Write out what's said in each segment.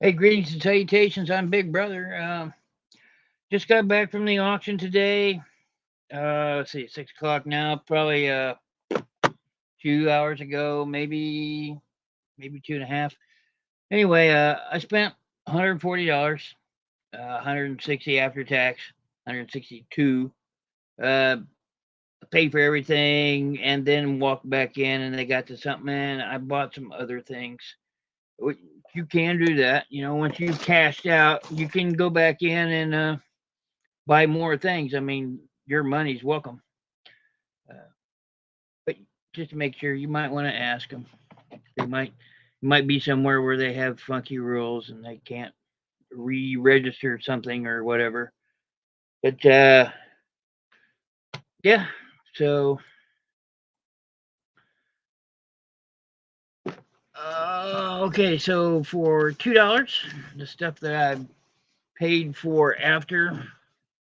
Hey, greetings and salutations. I'm Big Brother. Just got back from the auction today. Let's see, 6 o'clock now. Probably 2 hours ago, maybe two and a half. Anyway, I spent $140, 160 after tax, 162. Uh, Paid for everything, and then walked back in, and they got to something, and I bought some other things. You can do that. Once you've cashed out, you can go back in and buy more things. I mean, your money's welcome. Uh, but just to make sure, you might want to ask them. They might be somewhere where they have funky rules and they can't re-register something or whatever. But yeah, so okay, so for $2, the stuff that I paid for after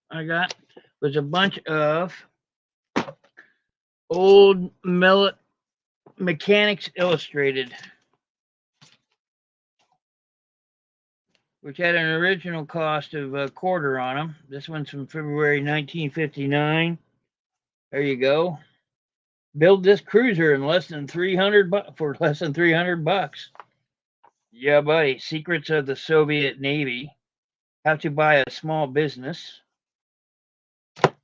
I got was a bunch of old Mechanics Illustrated, which had an original cost of a quarter on them. This one's from February 1959. There you go. Build this cruiser in less than 300 for less than $300. Yeah, buddy. Secrets of the Soviet Navy. How to buy a small business. Win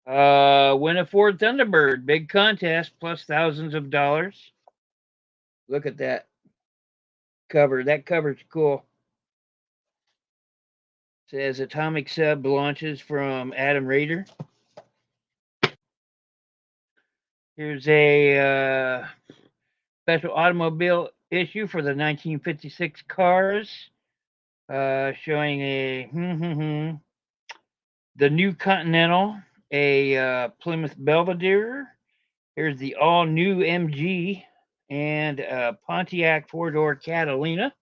a Ford Thunderbird. Big contest plus thousands of dollars. Look at that cover. That cover's cool. Says atomic sub launches from Adam Raider. Here's a special automobile issue for the 1956 cars, showing the new Continental, a Plymouth Belvedere. Here's the all-new MG and a Pontiac four-door Catalina.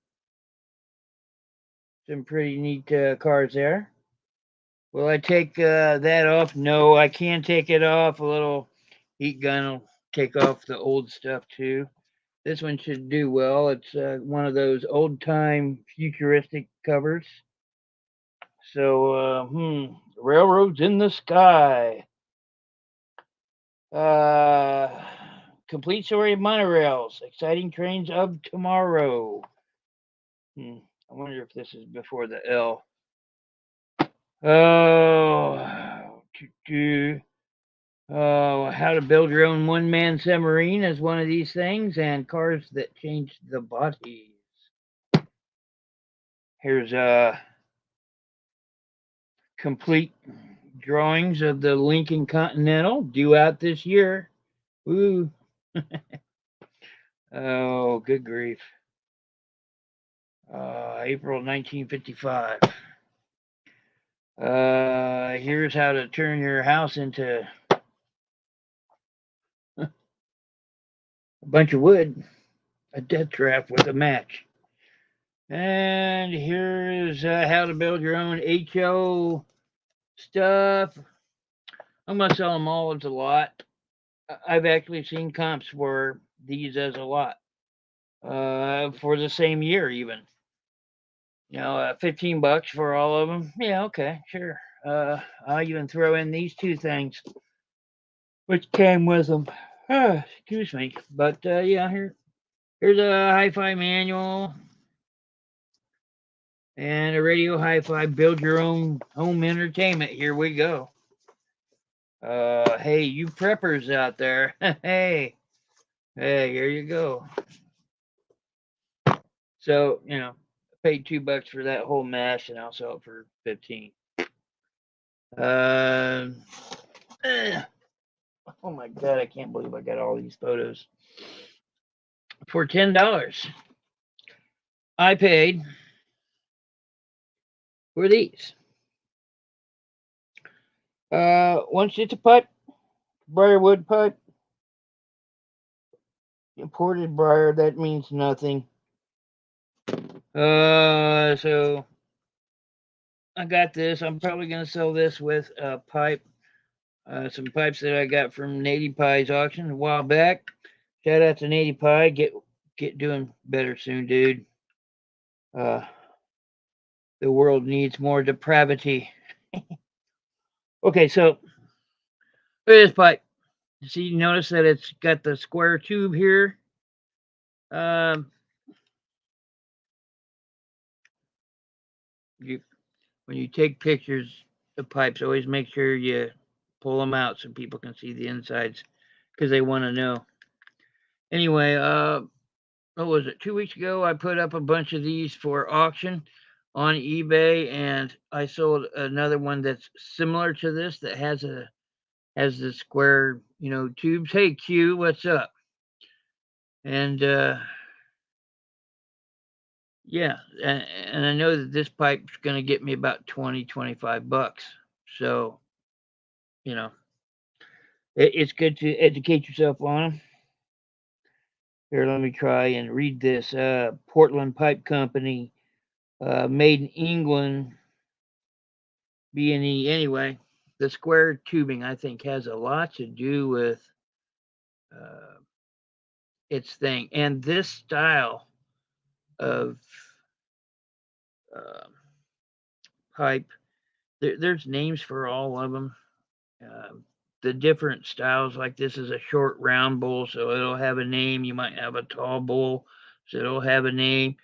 Some pretty neat cars there. Will I take that off? No, I can take it off. A little heat gun will take off the old stuff too. This one should do well. It's one of those old time futuristic covers. So, railroads in the sky. Uh, Complete story of monorails. Exciting trains of tomorrow. I wonder if this is before the L. Oh, how to build your own one-man submarine is one of these things, and cars that change the bodies. Here's complete drawings of the Lincoln Continental due out this year. Woo! Oh, good grief! April 1955. Here's how to turn your house into a bunch of wood, a death trap with a match. And here's how to build your own HO stuff. I'm going to sell them all as a lot. I've actually seen comps for these as a lot for the same year, even. $15 for all of them. Yeah, okay, sure. I'll even throw in these two things, which came with them. Excuse me. But yeah, here's a hi-fi manual and a radio hi-fi. Build your own home entertainment. Here we go. Hey, you preppers out there. Hey, here you go. So, I paid $2 for that whole mess, and I'll sell it for 15. Uh, oh my God, I can't believe I got all these photos for $10. I paid for these. Once it's a pipe, briarwood pipe, imported briar. That means nothing. So I got this. I'm probably gonna sell this with a pipe. Some pipes that I got from Nady Pie's auction a while back. Shout out to Nady Pie. Get doing better soon, dude. The world needs more depravity. Okay, so look at this pipe. See, you notice that it's got the square tube here. Um, you when you take pictures of pipes, always make sure you pull them out so people can see the insides because they want to know. Anyway, what was it? 2 weeks ago, I put up a bunch of these for auction on eBay, and I sold another one that's similar to this that has the square, tubes. Hey Q, what's up? And yeah, and I know that this pipe's going to get me about 20-25 bucks. So, you know, it's good to educate yourself on them. Here, let me try and read this. Portland Pipe Company, made in England, B&E. Anyway, the square tubing, I think, has a lot to do with uh, its thing. And this style of uh, pipe, there's names for all of them. Uh, the different styles, like this is a short round bowl, so it'll have a name. You might have a tall bowl, so it'll have a name.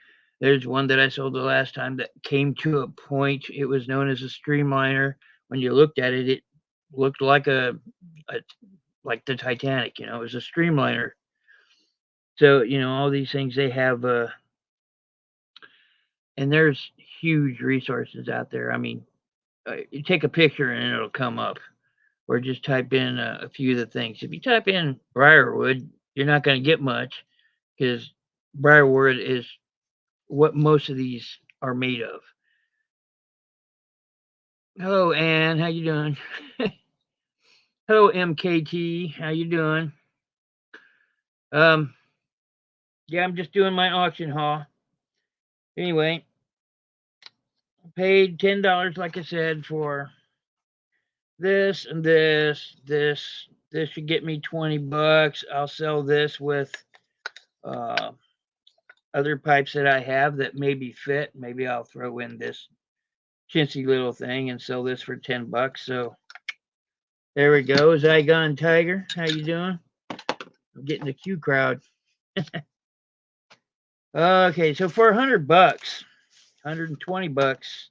There's one that I sold the last time that came to a point. It was known as a streamliner. When you looked at it, it looked like a like the Titanic. It was a streamliner. So all these things they have, and there's huge resources out there. I mean, you take a picture and it'll come up, or just type in a few of the things. If you type in briarwood, you're not going to get much because briarwood is what most of these are made of. Hello, Ann. How you doing? Hello, MKT. How you doing? Um, yeah, I'm just doing my auction haul. Anyway, I paid $10, like I said, for this and this. This should get me 20 bucks. I'll sell this with uh, other pipes that I have that maybe fit. Maybe I'll throw in this chintzy little thing and sell this for 10 bucks. So there we go. Zygon Tiger, how you doing? I'm getting the Q crowd. Okay, so for 100 bucks, 120 bucks,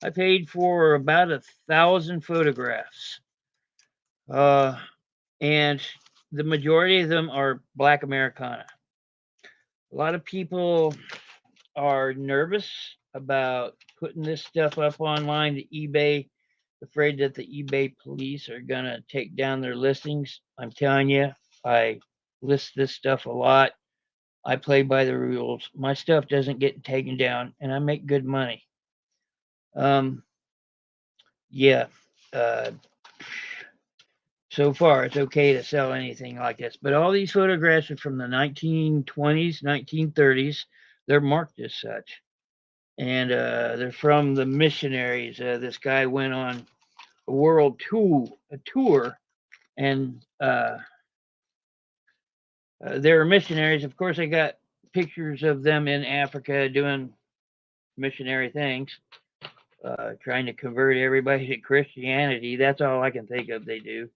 I paid for about 1,000 photographs. And the majority of them are Black Americana. A lot of people are nervous about putting this stuff up online to eBay, afraid that the eBay police are going to take down their listings. I'm telling you, I list this stuff a lot. I play by the rules. My stuff doesn't get taken down, and I make good money. Yeah. Uh, so far, it's okay to sell anything like this. But all these photographs are from the 1920s, 1930s. They're marked as such. And they're from the missionaries. This guy went on a world tour, and they were missionaries. Of course, I got pictures of them in Africa doing missionary things, trying to convert everybody to Christianity. That's all I can think of they do,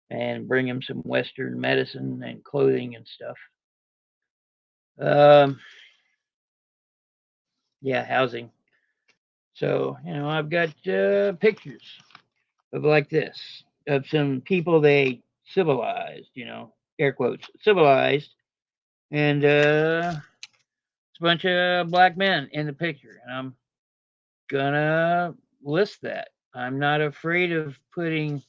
and bring them some Western medicine and clothing and stuff. Um, yeah, housing. So, I've got pictures of like this, of some people they civilized, air quotes, civilized, and it's a bunch of black men in the picture, and I'm gonna list that. I'm not afraid of putting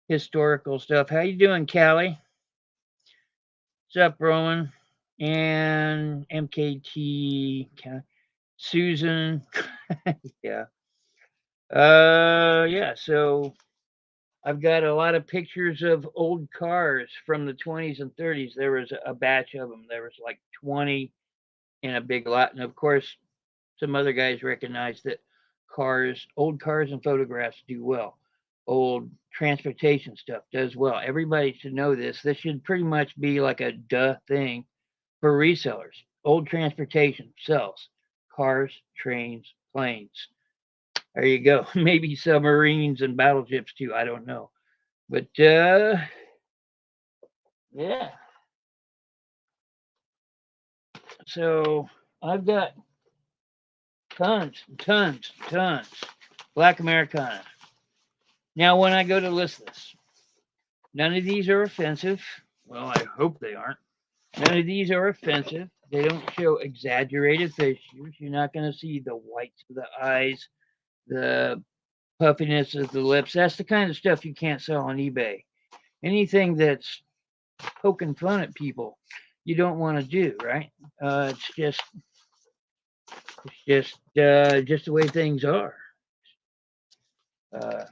historical stuff. How you doing, Callie? What's up, Roman? And MKT, Susan. Yeah. Yeah, so I've got a lot of pictures of old cars from the 20s and 30s. There was a batch of them. There was like 20 in a big lot. And of course, some other guys recognized that old cars and photographs do well. Old transportation stuff does well. Everybody should know this. This should pretty much be like a duh thing for resellers. Old transportation sells cars, trains, planes. There you go. Maybe submarines and battleships too. I don't know. But yeah. So I've got tons. Black Americana. Now, when I go to list this, none of these are offensive. Well, I hope they aren't. None of these are offensive. They don't show exaggerated features. You're not going to see the whites of the eyes, the puffiness of the lips. That's the kind of stuff you can't sell on eBay. Anything that's poking fun at people, you don't want to do, right? It's just the way things are. Uh,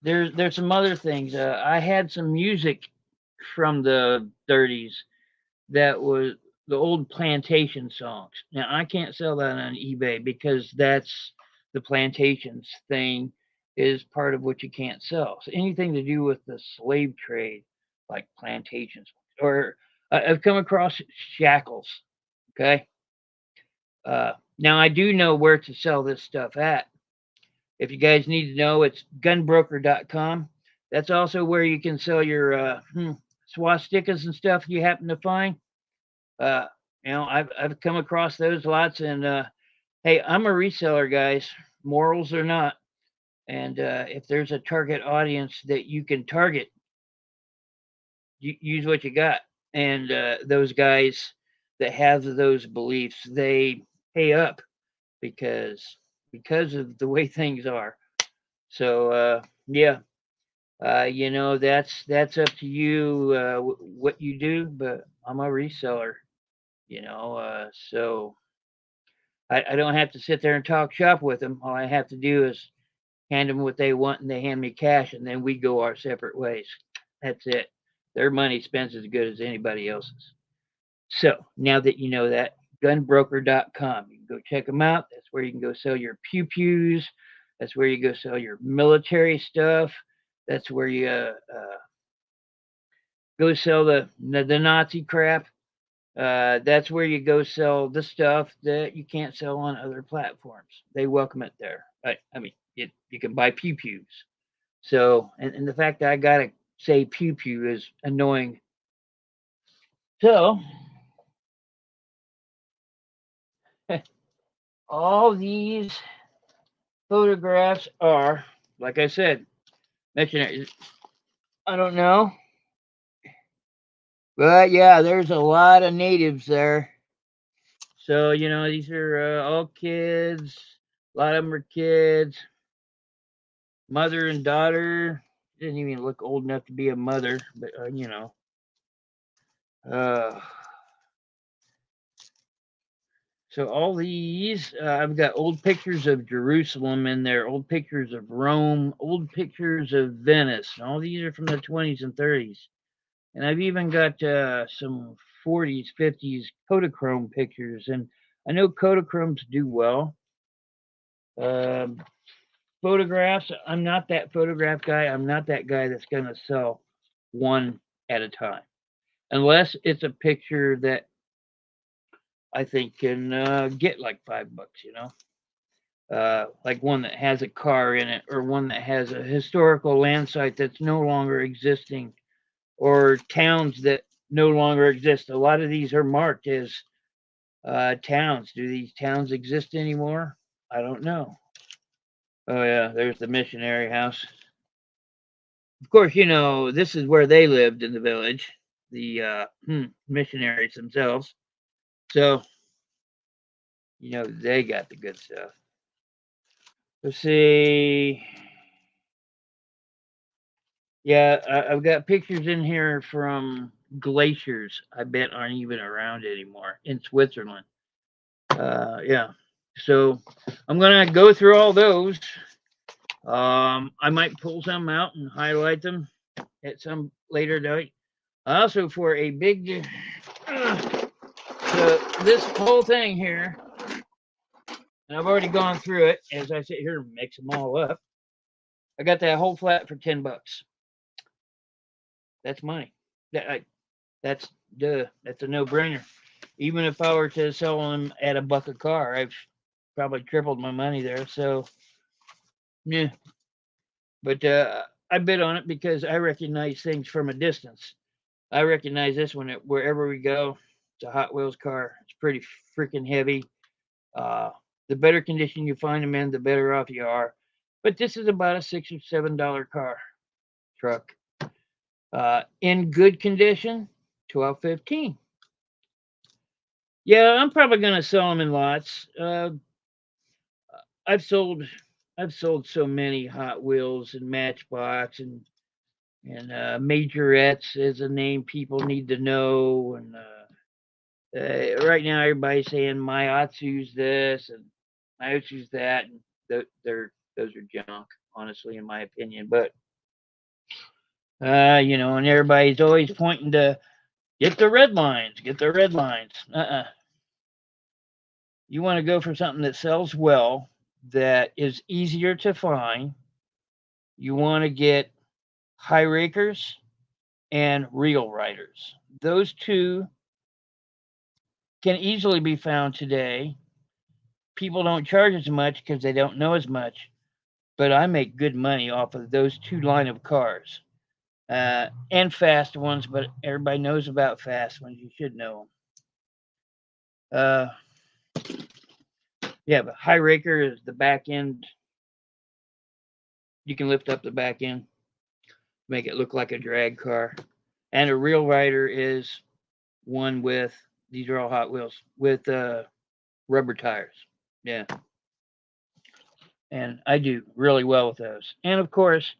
there's some other things. I had some music from the 30s that was the old plantation songs. Now I can't sell that on eBay because that's the plantations thing is part of what you can't sell. So anything to do with the slave trade, like plantations, or I've come across shackles. Okay, now I do know where to sell this stuff at. If you guys need to know, it's gunbroker.com. That's also where you can sell your swastikas and stuff you happen to find. Uh, I've come across those lots, and hey, I'm a reseller, guys. Morals or not, and if there's a target audience that you can target, use what you got. And those guys that have those beliefs, they pay up because of the way things are. So yeah, that's up to you what you do. But I'm a reseller, so I don't have to sit there and talk shop with them. All I have to do is hand them what they want, and they hand me cash, and then we go our separate ways. That's it. Their money spent as good as anybody else's. So now that you know that, gunbroker.com. You can go check them out. That's where you can go sell your pew pews. That's where you go sell your military stuff. That's where you go sell the Nazi crap. That's where you go sell the stuff that you can't sell on other platforms. They welcome it there. I mean, you can buy pew pews. So, and the fact that I gotta say pew pew is annoying. So, all these photographs are, like I said, missionaries. I don't know, but yeah, there's a lot of natives there. So these are all kids. A lot of them are kids. Mother and daughter. Didn't even look old enough to be a mother, but Uh, so all these, I've got old pictures of Jerusalem in there, old pictures of Rome, old pictures of Venice. And all these are from the 20s and 30s. And I've even got some 40s, 50s Kodachrome pictures. And I know Kodachromes do well. Um, Photographs, I'm not that photograph guy. I'm not that guy that's going to sell one at a time. Unless it's a picture that I think can get like $5, like one that has a car in it, or one that has a historical land site that's no longer existing, or towns that no longer exist. A lot of these are marked as towns. Do these towns exist anymore? I don't know. Oh yeah, there's the missionary house. Of course, this is where they lived in the village, the missionaries themselves. So, they got the good stuff. Let's see. Yeah, I've got pictures in here from glaciers. I bet aren't even around anymore in Switzerland. Yeah. So I'm gonna go through all those. I might pull some out and highlight them at some later date. Also, for a big, so this whole thing here, and I've already gone through it as I sit here and mix them all up. I got that whole flat for $10. That's money. That's duh. That's a no-brainer. Even if I were to sell them at $1 a car, probably tripled my money there. So yeah, but I bid on it because I recognize things from a distance. I recognize this one wherever we go. It's a Hot Wheels car. It's pretty freaking heavy. Uh, the better condition you find them in, the better off you are. But this is about a $6 or $7 car truck. In good condition, 12.15. Yeah, I'm probably gonna sell them in lots. I've sold I've sold so many Hot Wheels and Matchbox and Majorettes is a name people need to know. And right now everybody's saying Mayatsu's this and Mayatsu's that, and those are junk, honestly, in my opinion. But and everybody's always pointing to get the red lines, get the red lines. You want to go for something that sells well, that is easier to find. You want to get high rakers and reel riders. Those two can easily be found today. People don't charge as much because they don't know as much, but I make good money off of those two line of cars. And fast ones, but everybody knows about fast ones. You should know them. Yeah, but high raker is the back end. You can lift up the back end, make it look like a drag car. And a reel rider is one with, these are all Hot Wheels, with rubber tires. Yeah. And I do really well with those. And of course,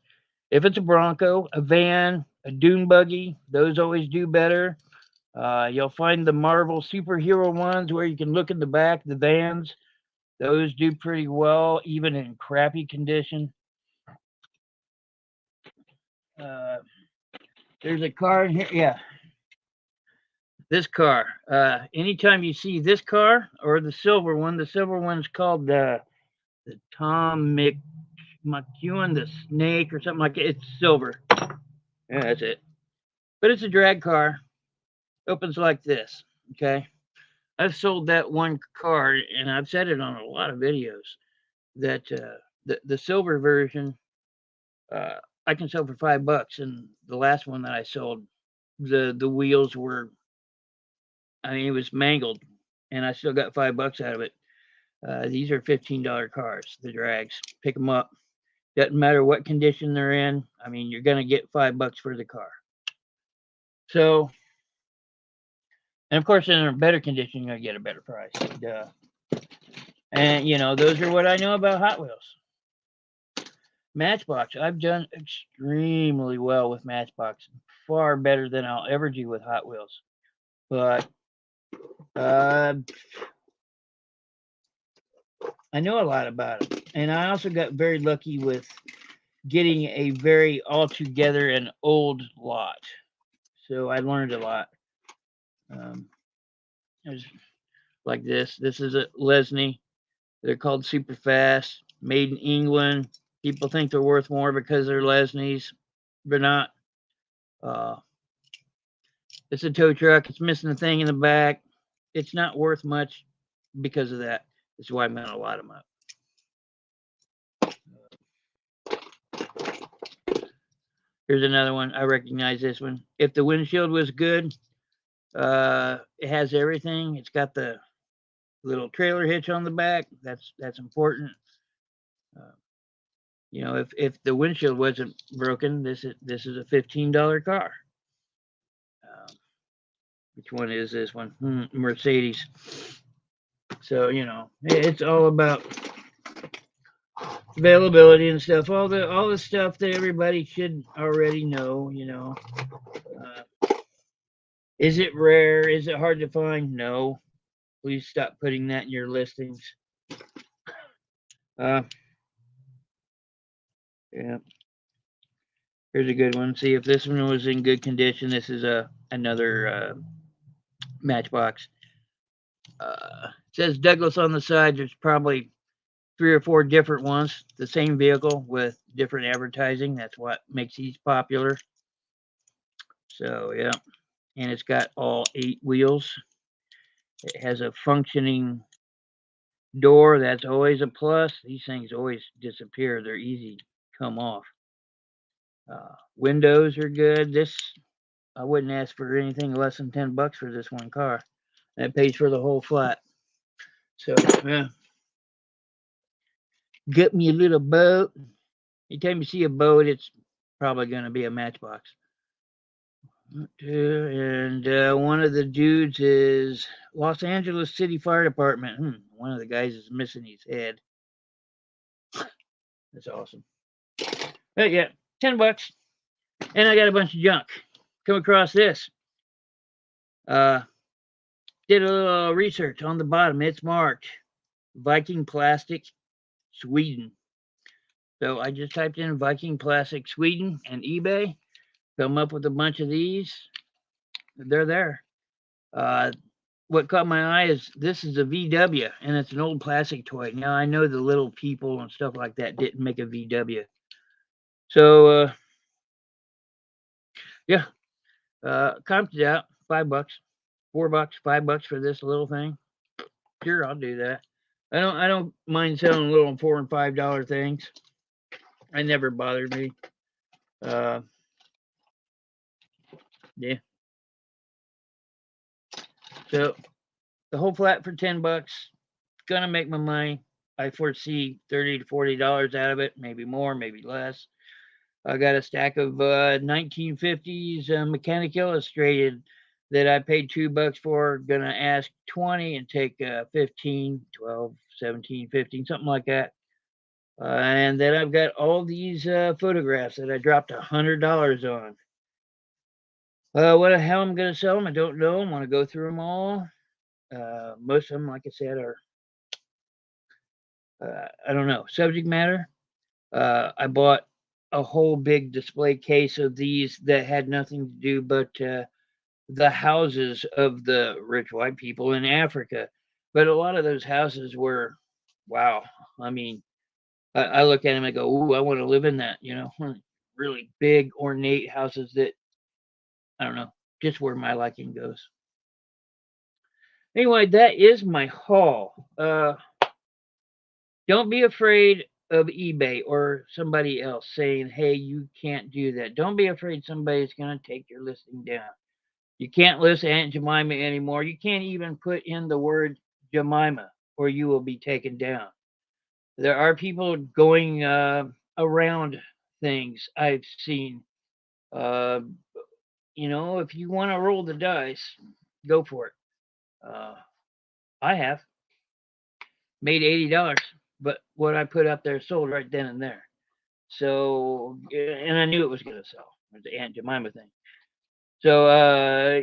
if it's a Bronco, a van, a dune buggy, those always do better. You'll find the Marvel superhero ones where you can look in the back, the vans. Those do pretty well, even in crappy condition. Uh, there's a car in here. Yeah, this car. Anytime you see this car or the silver one's called the Tom McEwen, the snake or something like that. It's silver. Yeah, that's it. But it's a drag car. Opens like this. Okay. I've sold that one car, and I've said it on a lot of videos that the silver version uh, I can sell for $5. And the last one that I sold, the wheels were, I mean, it was mangled, and I still got $5 out of it. These are $15 cars. The drags, pick them up. Doesn't matter what condition they're in. I mean, you're gonna get $5 for the car. So, and of course, in a better condition, you're gonna get a better price. Duh. And those are what I know about Hot Wheels. Matchbox, I've done extremely well with Matchbox, far better than I'll ever do with Hot Wheels. But I know a lot about it, and I also got very lucky with getting a very altogether an old lot. So I learned a lot. There's like this. This is a Lesney. They're called super fast, made in England. People think they're worth more because they're Lesneys. They're not. Uh, it's a tow truck. It's missing a thing in the back. It's not worth much because of that. That's why I'm going to lot them up. Here's another one. I recognize this one. If the windshield was good, it has everything. It's got the little trailer hitch on the back. That's important. If the windshield wasn't broken, this is a $15 car. Which one is this one? Mercedes. So it's all about availability and stuff. All the stuff that everybody should already know. Is it rare? Is it hard to find? No. Please stop putting that in your listings. Yeah. Here's a good one. See if this one was in good condition. This is another Matchbox. It says Douglas on the side. There's probably 3 or 4 different ones. The same vehicle with different advertising. That's what makes these popular. So yeah, and it's got all 8 wheels. It has a functioning Door, that's always a plus. These things always disappear. They're easy to come off. Windows are good. This, I wouldn't ask for anything less than $10 for this one car. That pays for the whole flat. So yeah, get me a little boat. Anytime you see a boat, it's probably going to be a Matchbox. And one of the dudes is Los Angeles City Fire Department. One of the guys is missing his head. That's awesome. But yeah, $10. And I got a bunch of junk. Come across this. Did a little research on the bottom. It's marked Viking Plastic, Sweden. So I just typed in Viking Plastic, Sweden, and eBay. Come up with a bunch of these. They're there. What caught my eye is this is a VW, and it's an old plastic toy. Now, I know the little people and stuff like that didn't make a VW. So, yeah, comped it out, $5, $4, $5 for this little thing. Sure, I'll do that. I don't mind selling little $4 and $5 things. It never bothered me. Yeah. So the whole flat for $10, gonna make my money. I foresee $30 to $40 out of it, maybe more, maybe less. I got a stack of 1950s Mechanic Illustrated that I paid $2 for. Gonna ask 20 and take 15, 12, 17, 15, something like that. And then I've got all these photographs that I dropped $100 on. What the hell I'm gonna sell them? I don't know. I'm gonna go through them all. Most of them, like I said, are I don't know, subject matter. I bought a whole big display case of these that had nothing to do but the houses of the rich white people in Africa. But a lot of those houses were, wow. I mean, I look at them and go, "Ooh, I want to live in that." Really big, ornate houses that I don't know, just where my liking goes. Anyway, that is my haul. Don't be afraid of eBay or somebody else saying, "Hey, you can't do that." Don't be afraid somebody's going to take your listing down. You can't list Aunt Jemima anymore. You can't even put in the word Jemima or you will be taken down. There are people going around things I've seen. Uh, if you want to roll the dice, go for it. I have made $80, but what I put up there sold right then and there. So, and I knew it was going to sell. The Aunt Jemima thing. So,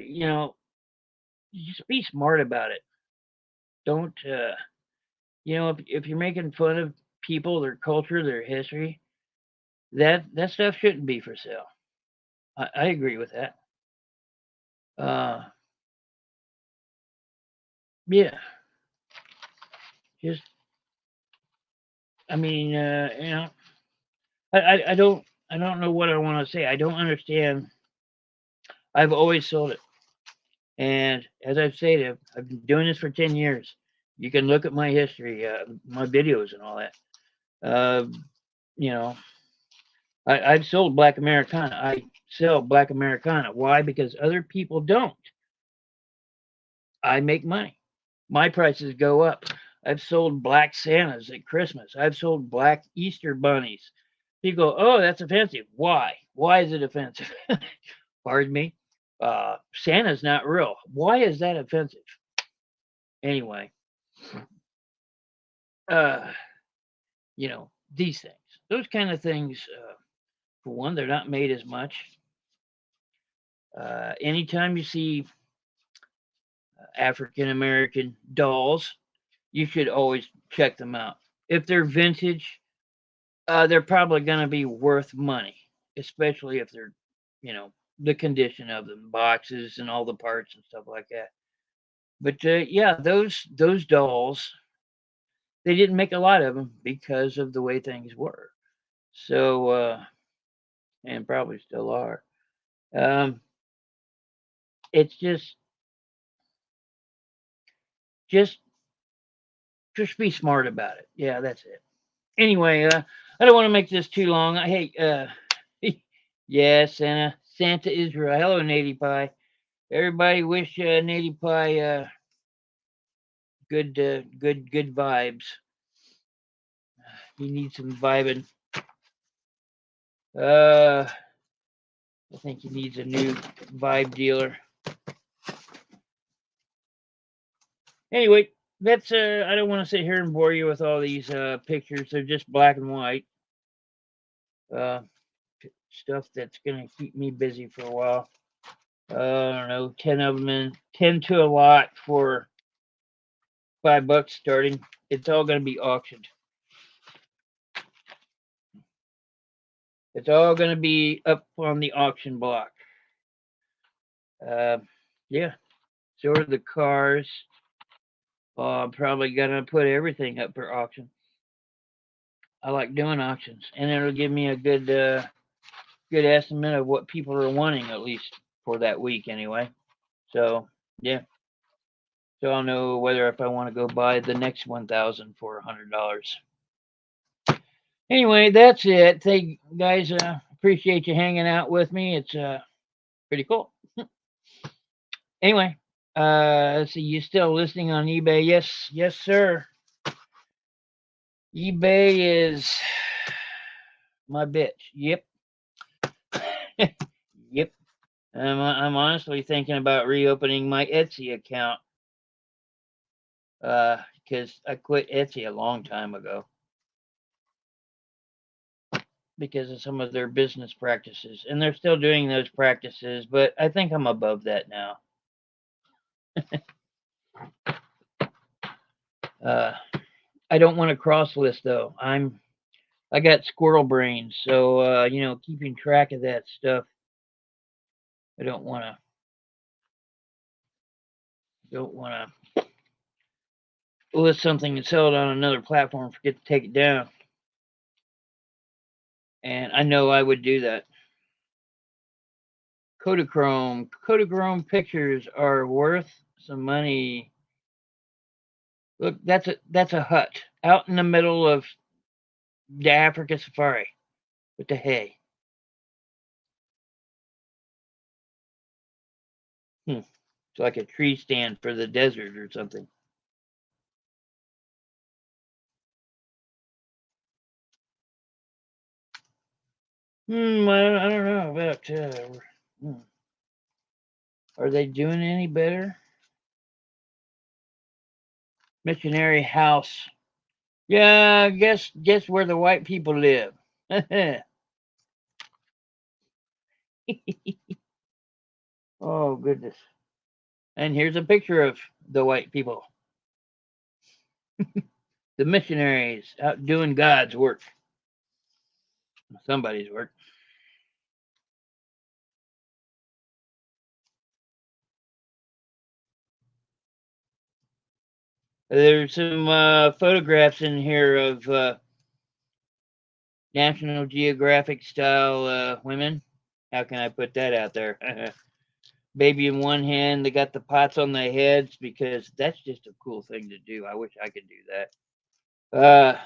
just be smart about it. Don't, if you're making fun of people, their culture, their history, that stuff shouldn't be for sale. I agree with that. Yeah, just, I mean, I don't know what I want to say. I don't understand. I've always sold it. And as I've stated, I've been doing this for 10 years. You can look at my history, my videos and all that. Uh, you know, I've sold Black Americana. I sell Black Americana. Why? Because other people don't. I make money. My prices go up. I've sold black Santas at Christmas. I've sold black Easter bunnies. People go, "Oh, that's offensive." Why? Why is it offensive? Pardon me. Santa's not real. Why is that offensive? Anyway, uh, these things, those kind of things. For one, they're not made as much. Anytime you see African American dolls, you should always check them out. If they're vintage, they're probably going to be worth money, especially if they're, the condition of them, boxes and all the parts and stuff like that. But yeah, those dolls, they didn't make a lot of them because of the way things were. So, and probably still are. Um, it's just Just be smart about it. Yeah, that's it. Anyway, I don't want to make this too long. Hey, yeah, Santa Israel. Hello, Native Pie. Everybody wish Native Pie good vibes. He needs some vibing. I think he needs a new vibe dealer. Anyway, that's I don't want to sit here and bore you with all these pictures. They're just black and white. Stuff that's gonna keep me busy for a while. I don't know, 10 of them in, 10 to a lot for $5 starting. It's all gonna be auctioned. It's all gonna be up on the auction block. Yeah. So are the cars. I'm probably gonna put everything up for auction. I like doing auctions, and it'll give me a good estimate of what people are wanting, at least for that week anyway. So yeah, so I'll know whether if I want to go buy the next 1,000 for $100. Anyway, that's it. Thank guys. Appreciate you hanging out with me. It's pretty cool. Anyway, let's see. You still listening on eBay? Yes, sir. eBay is my bitch. Yep. Yep. I'm honestly thinking about reopening my Etsy account because I quit Etsy a long time ago because of some of their business practices, and they're still doing those practices, but I think I'm above that now. I don't want to cross list though. I got squirrel brains, so keeping track of that stuff. I don't want to list something and sell it on another platform, forget to take it down. And I know I would do that. Kodachrome pictures are worth some money. Look, that's a hut out in the middle of the Africa safari with the hay. It's like a tree stand for the desert or something. I don't know about. Are they doing any better? Missionary house. Yeah, guess where the white people live. Oh goodness. And here's a picture of the white people. The missionaries out doing God's work. Somebody's work. There's some photographs in here of National Geographic style women. How can I put that out there? Baby in one hand, they got the pots on their heads because that's just a cool thing to do. I wish I could do that.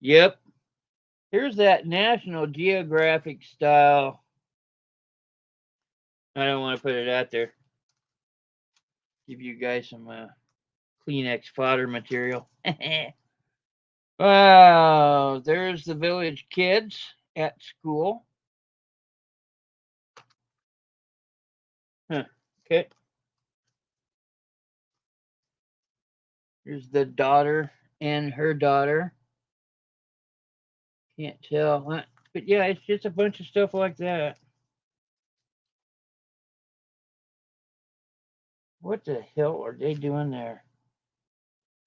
Yep. Here's that National Geographic style. I don't want to put it out there. Give you guys some Kleenex fodder material. Wow, there's the village kids at school. Huh. Okay. Here's the daughter and her daughter. Can't tell. But yeah, it's just a bunch of stuff like that. What the hell are they doing there?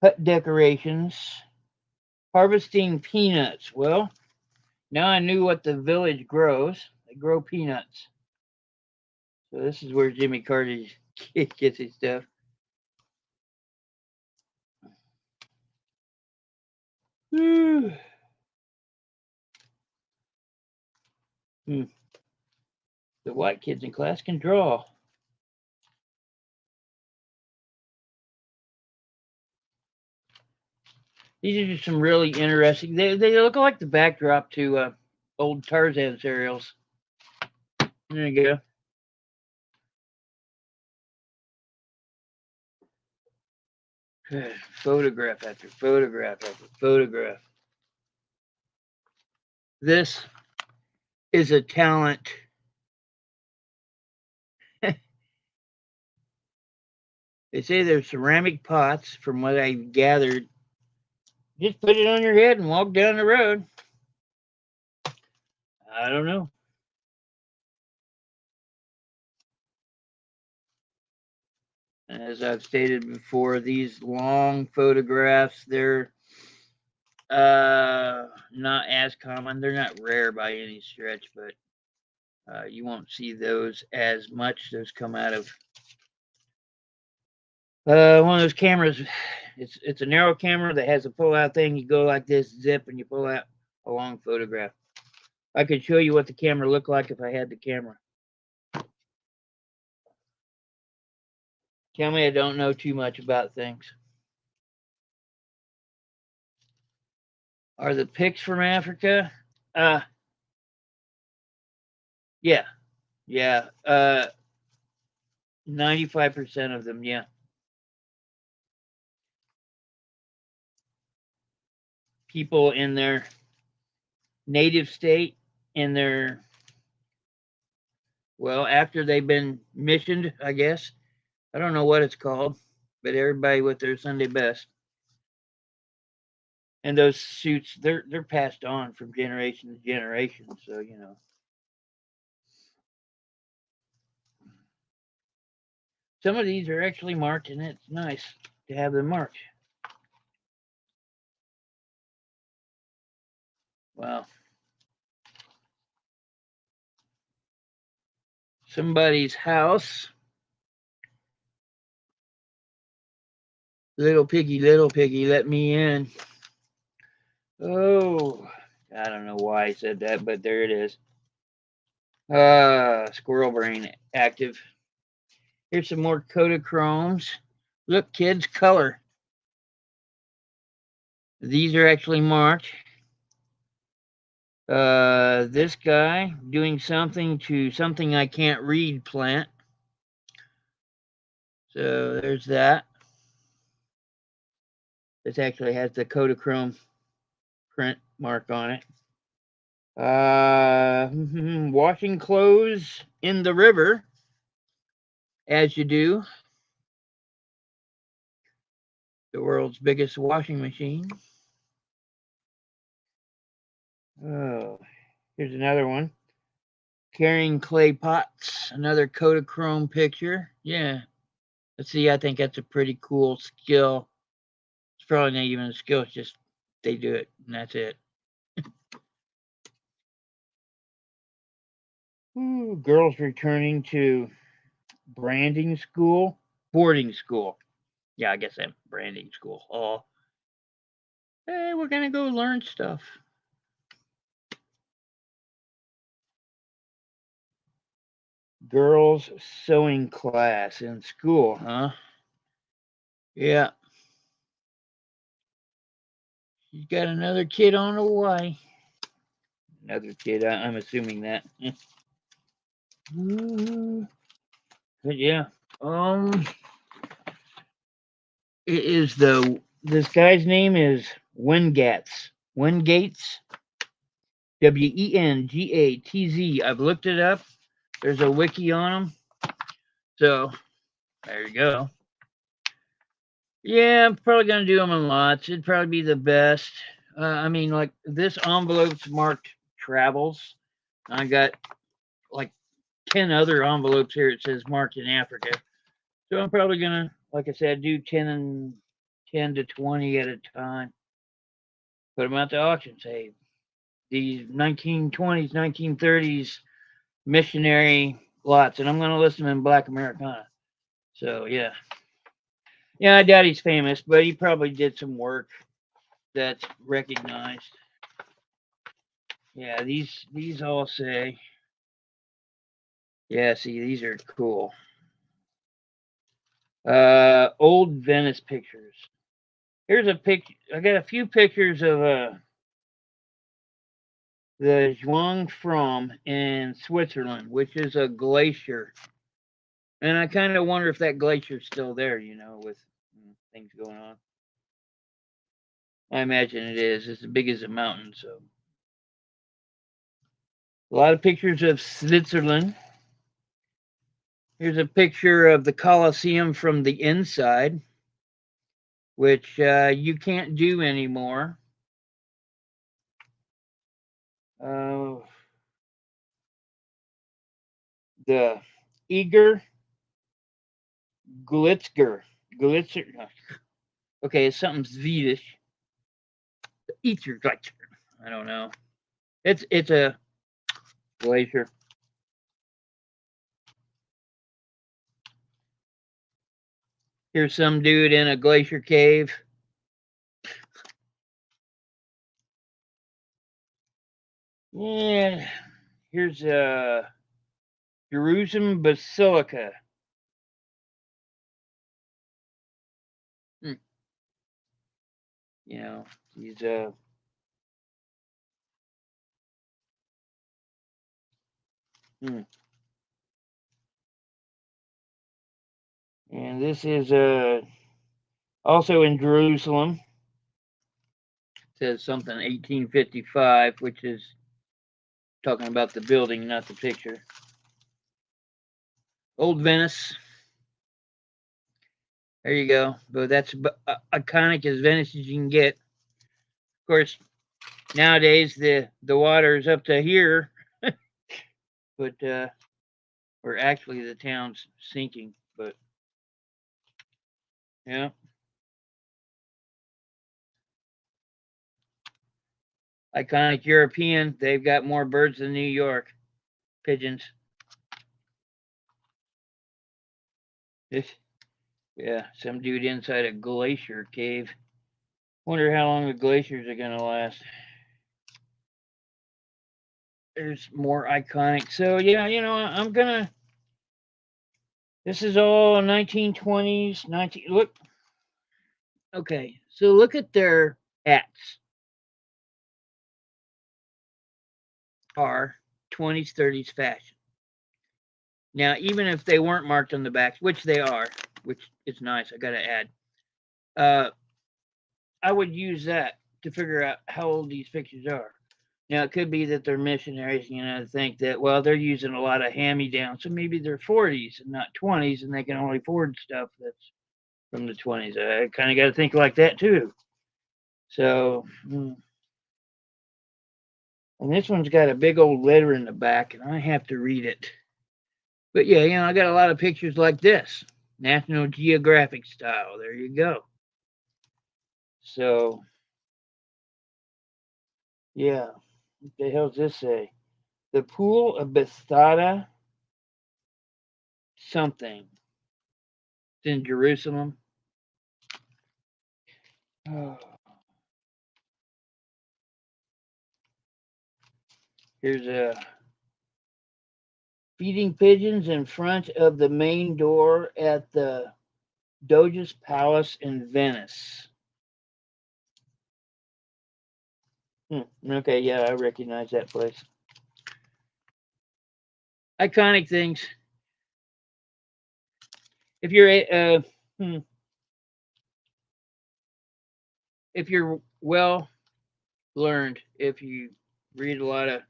Hut decorations. Harvesting peanuts. Well, now I knew what the village grows. They grow peanuts. So this is where Jimmy Carter gets his stuff. Hmm. The white kids in class can draw. These are just some really interesting. They look like the backdrop to old Tarzan serials. There you go. Photograph after photograph after photograph. This is a talent. They say they're ceramic pots, from what I gathered. Just put it on your head and walk down the road. I don't know. As I've stated before, these long photographs, they're not as common. They're not rare by any stretch, but you won't see those as much. Those come out of one of those cameras. It's a narrow camera that has a pull-out thing. You go like this, zip, and you pull out a long photograph. I could show you what the camera looked like if I had the camera. Tell me I don't know too much about things. Are the pics from Africa? Yeah. 95% of them, yeah. People in their native state, in their, well, after they've been missioned, I guess. I don't know what it's called, but everybody with their Sunday best. And those suits, they're passed on from generation to generation, so you know. Some of these are actually marked, and it's nice to have them marked. Wow. Somebody's house. Little piggy, let me in. Oh, I don't know why I said that, but there it is. Squirrel brain active. Here's some more Kodachromes. Look, kids, color. These are actually marked. This guy doing something to something I can't read plant. So there's that. This actually has the Kodachrome print mark on it. Washing clothes in the river, as you do. The world's biggest washing machine. Oh, here's another one. Carrying clay pots, another Kodachrome picture. Yeah. Let's see, I think that's a pretty cool skill. It's probably not even a skill, it's just they do it, and that's it. Ooh, girls returning to boarding school. Yeah, I guess that branding school. Oh, hey, we're gonna go learn stuff. Girls sewing class in school, huh? Yeah. She's got another kid on the way. Another kid, I'm assuming that. But yeah. It is this guy's name is Wengatz. Wengatz. Wengatz. I've looked it up. There's a wiki on him. So there you go. Yeah, I'm probably gonna do them in lots. It'd probably be the best. I mean, like this envelope's marked travels. I got like 10 other envelopes here. It says marked in Africa. So I'm probably gonna, like I said, do 10 to 20 at a time. Put them out to auction. Say these 1920s, 1930s missionary lots, and I'm gonna list them in Black Americana. So yeah. Yeah, I doubt he's famous, but he probably did some work that's recognized. Yeah, these all say. Yeah, see, these are cool. Old Venice pictures. Here's a pic. I got a few pictures of the Zhuangfrom in Switzerland, which is a glacier. And I kind of wonder if that glacier's still there, with things going on. I imagine it is. It's as big as a mountain, so. A lot of pictures of Switzerland. Here's a picture of the Colosseum from the inside, which you can't do anymore. The Eger Glitzer. Okay, it's something Swedish. Ether Glitzer. I don't know. It's a glacier. Here's some dude in a glacier cave. Yeah. Here's Jerusalem Basilica. These and this is also in Jerusalem. It says something 1855, which is talking about the building, not the picture. Old Venice. There you go. But that's iconic as Venice as you can get. Of course, nowadays the water is up to here, but or actually the town's sinking. But yeah, iconic European. They've got more birds than New York. Pigeons. Yeah, some dude inside a glacier cave. Wonder how long the glaciers are gonna last. There's more iconic. So yeah, I'm gonna. This is all 1920s. Look. Okay, so look at their hats. Are 20s, 30s fashion. Now, even if they weren't marked on the backs, which they are, which is nice, I gotta add. I would use that to figure out how old these pictures are. Now, it could be that they're missionaries, think that, well, they're using a lot of hand-me-down, so maybe they're 40s and not 20s, and they can only afford stuff that's from the 20s. I kind of got to think like that, too. So, and this one's got a big old letter in the back, and I have to read it. But yeah, I got a lot of pictures like this, National Geographic style. There you go. So, yeah, what the hell does this say? The Pool of Bethesda something. It's in Jerusalem. Oh. Here's a feeding pigeons in front of the main door at the Doge's Palace in Venice. Okay, yeah, I recognize that place. Iconic things. If you're if you're well learned, if you read a lot of,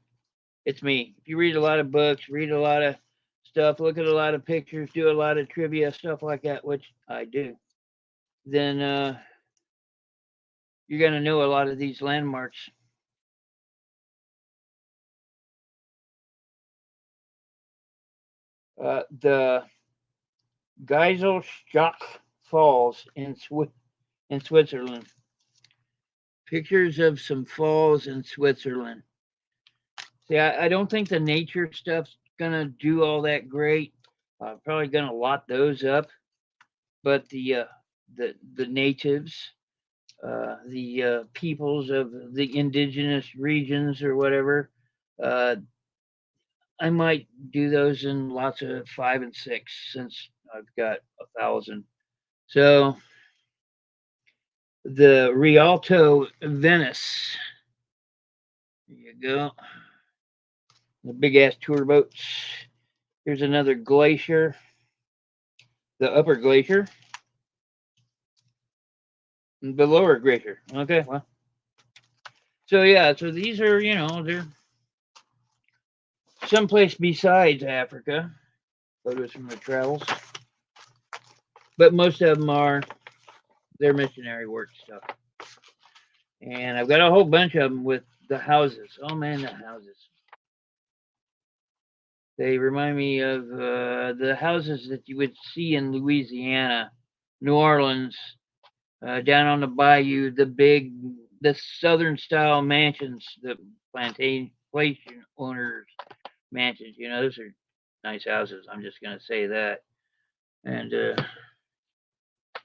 it's me. If you read a lot of books, read a lot of stuff, look at a lot of pictures, do a lot of trivia stuff like that, which I do, then you're going to know a lot of these landmarks. The Geiselstock Falls in Switzerland. Pictures of some falls in Switzerland. See, I don't think the nature stuff's gonna do all that great. Probably gonna lot those up, but the natives, the peoples of the indigenous regions or whatever, I might do those in lots of 5 and 6 since I've got 1,000. So the Rialto Venice. There you go. The big ass tour boats. Here's another glacier. The upper glacier. The lower glacier. Okay, well. So yeah, so these are, they're someplace besides Africa. Photos from their travels. But most of them are their missionary work stuff. And I've got a whole bunch of them with the houses. Oh man, the houses. They remind me of the houses that you would see in Louisiana, New Orleans, down on the bayou, the southern style mansions, the plantation owners' mansions. Those are nice houses. I'm just going to say that. And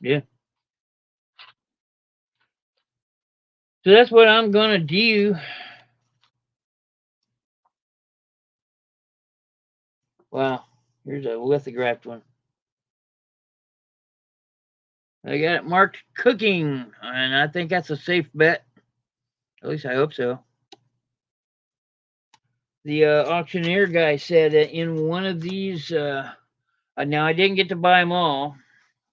yeah. So that's what I'm going to do. Wow. Here's a lithographed one. I got it marked cooking, and I think that's a safe bet. At least I hope so. The auctioneer guy said that in one of these, now I didn't get to buy them all.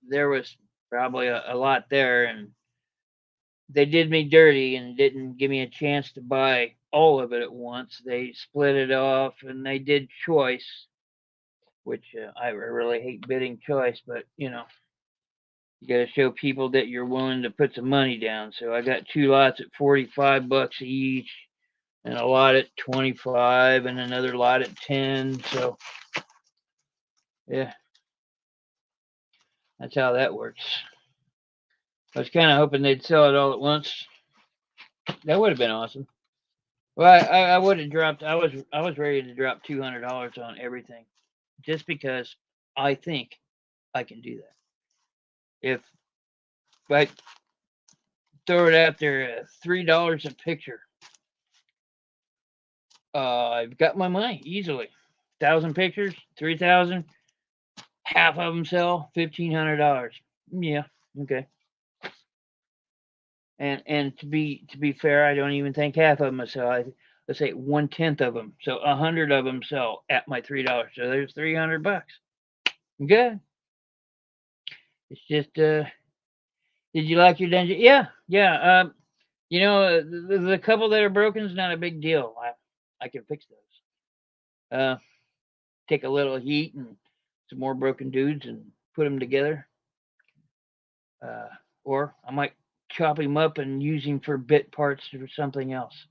There was probably a lot there, and they did me dirty and didn't give me a chance to buy all of it at once. They split it off and they did choice, which I really hate bidding choice, but you got to show people that you're willing to put some money down. So I got two lots at $45 each, and a lot at 25, and another lot at 10. So yeah, that's how that works. I was kind of hoping they'd sell it all at once. That would have been awesome. Well, I would have dropped. I was ready to drop $200 on everything, just because I think I can do that. If I throw it out there at $3 a picture, I've got my money easily. 1,000 pictures, 3,000. Half of them sell $1,500. Yeah, okay. And to be fair, I don't even think half of them will sell. Let's say 1/10 of them. So 100 of them sell at my $3. So there's $300. Good. It's just did you like your dungeon? Yeah, yeah. The couple that are broken is not a big deal. I can fix those. Take a little heat and some more broken dudes and put them together. Or I might chop him up and use him for bit parts or something else.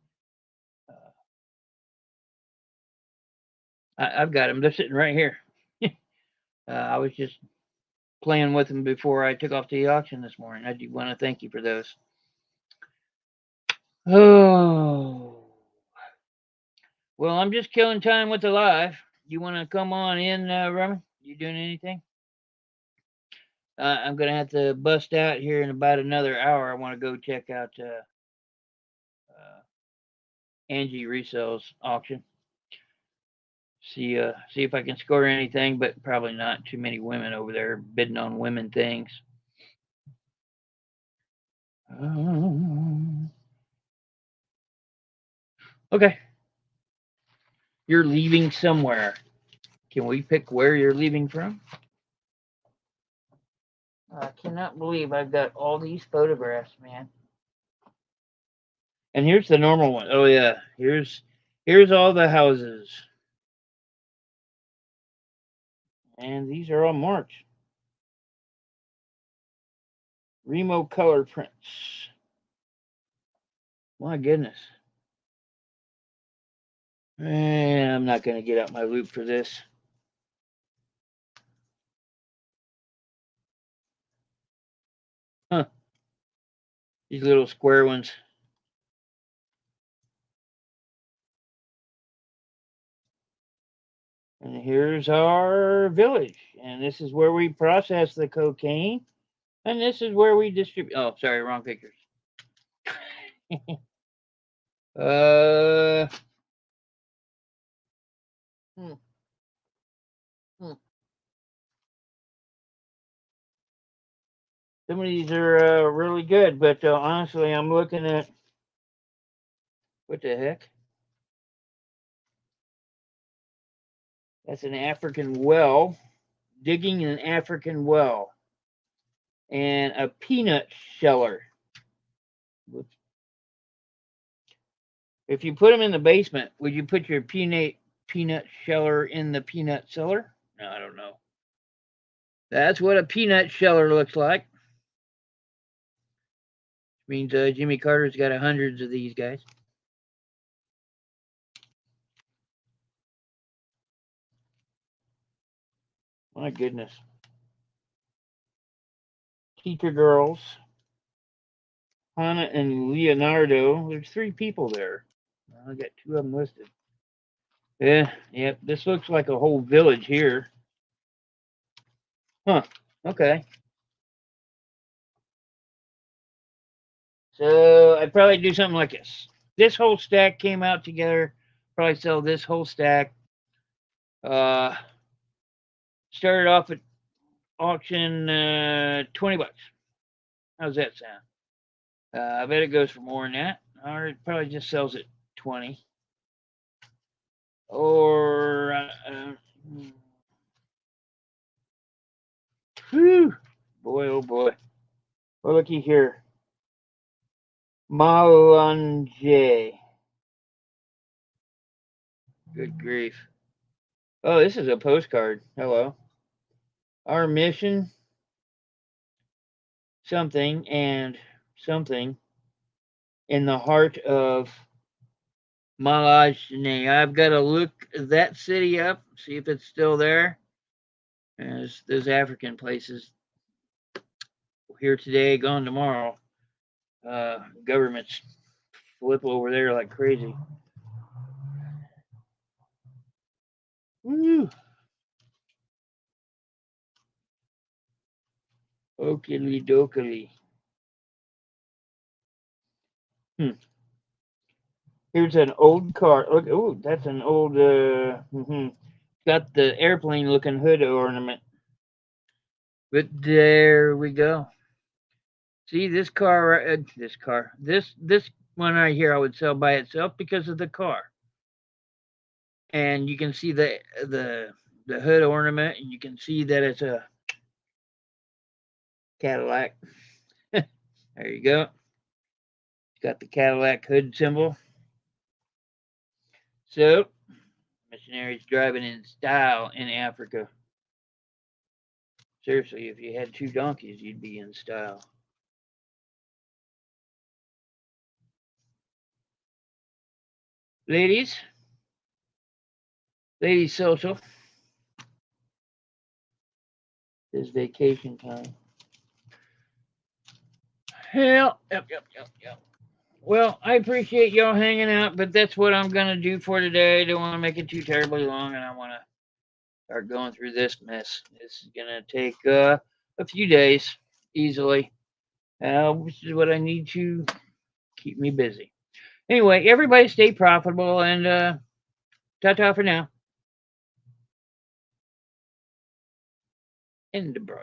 I've got them. They're sitting right here. I was just playing with them before I took off to the auction this morning. I do want to thank you for those. Oh. Well, I'm just killing time with the live. You want to come on in, Roman? You doing anything? I'm going to have to bust out here in about another hour. I want to go check out Angie Resell's auction. See if I can score anything, but probably not too many women over there bidding on women things. Okay. You're leaving somewhere. Can we pick where you're leaving from? I cannot believe I've got all these photographs, man. And here's the normal one. Oh yeah, here's all the houses. And these are all marked. Remo color prints. My goodness. I'm not going to get out my loop for this. Huh. These little square ones. And here's our village. And this is where we process the cocaine. And this is where we distribute. Oh, sorry, wrong pictures. uh. Hmm. Hmm. Some of these are really good, but honestly, I'm looking at what the heck? That's an African well, digging an African well, and a peanut sheller. If you put them in the basement, would you put your peanut sheller in the peanut cellar? No, I don't know. That's what a peanut sheller looks like. Means Jimmy Carter's got hundreds of these guys. My goodness. Teacher girls. Hannah and Leonardo. There's 3 people there. I got 2 of them listed. Yeah, yep. This looks like a whole village here. Huh. Okay. So I'd probably do something like this. This whole stack came out together. Probably sell this whole stack. Started off at auction $20. How's that sound? I bet it goes for more than that. Or it probably just sells at 20. Or whew, boy, oh boy. Well, looky here. Malanje. Good grief. Oh, this is a postcard. Hello. Our mission, something and something in the heart of Malajane. I've got to look that city up, see if it's still there. As those African places here today, gone tomorrow. Governments flip over there like crazy. Woo! Okily dokily. Here's an old car. Look, oh, that's an old. Got the airplane-looking hood ornament. But there we go. See this car, this one right here, I would sell by itself because of the car. And you can see the hood ornament, and you can see that it's a Cadillac. There you go. It's got the Cadillac hood symbol. So, missionaries driving in style in Africa. Seriously, if you had 2 donkeys, you'd be in style. Ladies social. It's vacation time. Hell, yep. Well, I appreciate y'all hanging out, but that's what I'm going to do for today. I don't want to make it too terribly long, and I want to start going through this mess. This is going to take a few days, easily, which is what I need to keep me busy. Anyway, everybody stay profitable, and ta-ta for now. End of broadcast.